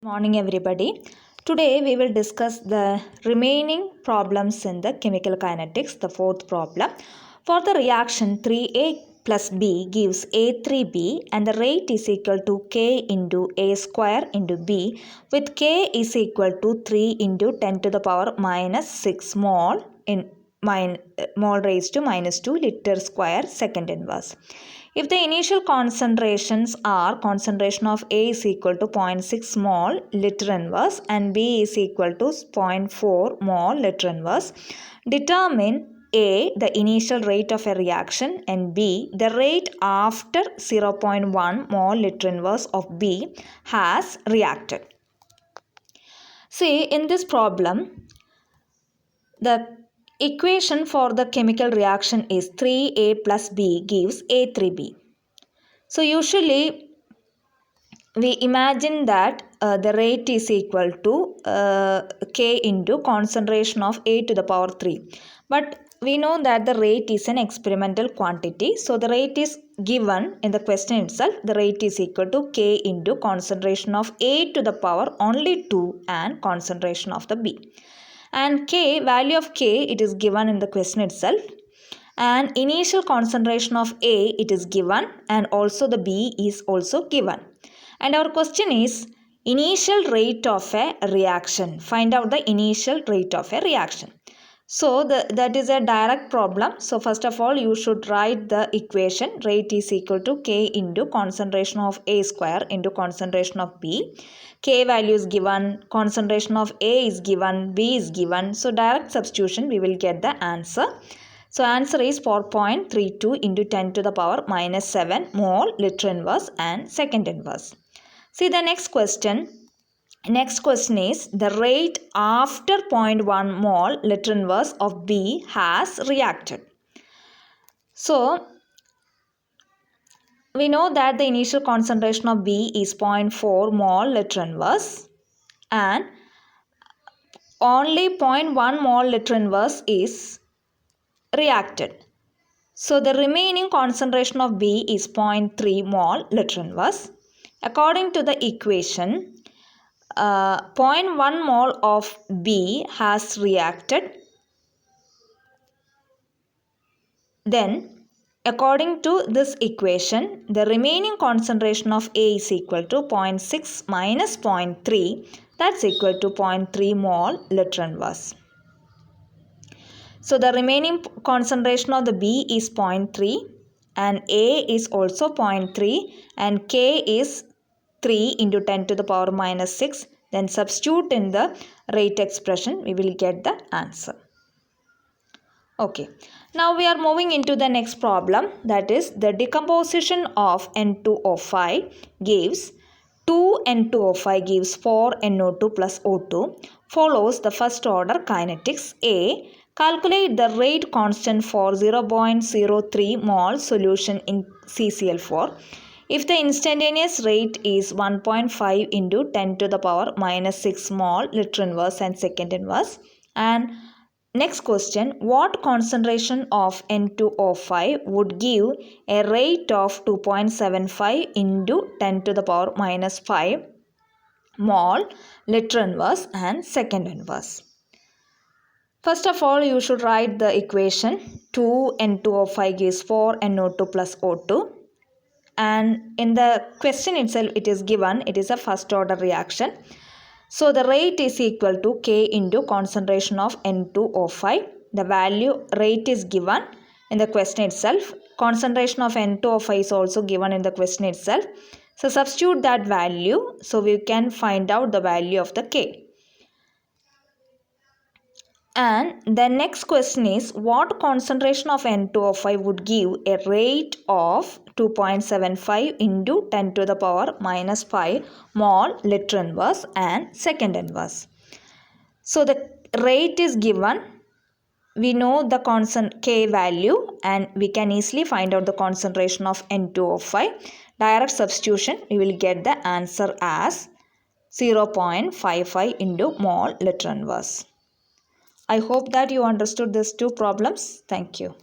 Morning everybody. Today we will discuss the remaining problems in the chemical kinetics, the fourth problem. For the reaction 3A plus B gives A3B and the rate is equal to K into A square into B with K is equal to 3 into 10 to the power minus 6 mole in mole raised to minus 2 liter square second inverse. If the initial concentrations are concentration of A is equal to 0.6 mole liter inverse and B is equal to 0.4 mole liter inverse, determine A, the initial rate of a reaction, and B, the rate after 0.1 mole liter inverse of B has reacted. See, in this problem, the equation for the chemical reaction is 3A plus B gives A3B. So usually we imagine that the rate is equal to K into concentration of A to the power 3. But we know that the rate is an experimental quantity. So the rate is given in the question itself. The rate is equal to K into concentration of A to the power only 2 and concentration of the B. And K, value of K, it is given in the question itself. And initial concentration of A, it is given, and also the B is also given. And our question is initial rate of a reaction. Find out the initial rate of a reaction. So that is a direct problem. So first of all, you should write the equation. Rate is equal to K into concentration of A square into concentration of B. K value is given, concentration of A is given, B is given. So direct substitution, we will get the answer. So answer is 4.32 into 10 to the power minus 7 mole liter inverse and second inverse. See the next question. Next question is the rate after 0.1 mole liter inverse of B has reacted. So we know that the initial concentration of B is 0.4 mole liter inverse and only 0.1 mole liter inverse is reacted. So the remaining concentration of B is 0.3 mole liter inverse. According to the equation, 0.1 mole of B has reacted. Then, according to this equation, the remaining concentration of A is equal to 0.6 minus 0.3. That's equal to 0.3 mole liter inverse. So the remaining concentration of the B is 0.3 and A is also 0.3 and K is 3 into 10 to the power minus 6. Then substitute in the rate expression, we will get the answer. Okay, now we are moving into the next problem, that is the decomposition of N2O5 gives 2N2O5 gives 4NO2 plus O2 follows the first order kinetics. A. Calculate the rate constant for 0.03 mole solution in CCl4. If the instantaneous rate is 1.5 into 10 to the power minus 6 mole liter inverse and second inverse. And next question, what concentration of N2O5 would give a rate of 2.75 into 10 to the power minus 5 mole liter inverse and second inverse? First of all, you should write the equation. 2N2O5 gives 4NO2 plus O2. And in the question itself, it is given, it is a first order reaction. So the rate is equal to K into concentration of N2O5. The value rate is given in the question itself. Concentration of N2O5 is also given in the question itself. So substitute that value so we can find out the value of the K. And the next question is what concentration of N2O5 would give a rate of 2.75 into 10 to the power minus 5 mole liter inverse and second inverse. So the rate is given. We know the constant K value and we can easily find out the concentration of N2O5. Direct substitution, we will get the answer as 0.55 into mole liter inverse. I hope that you understood these two problems. Thank you.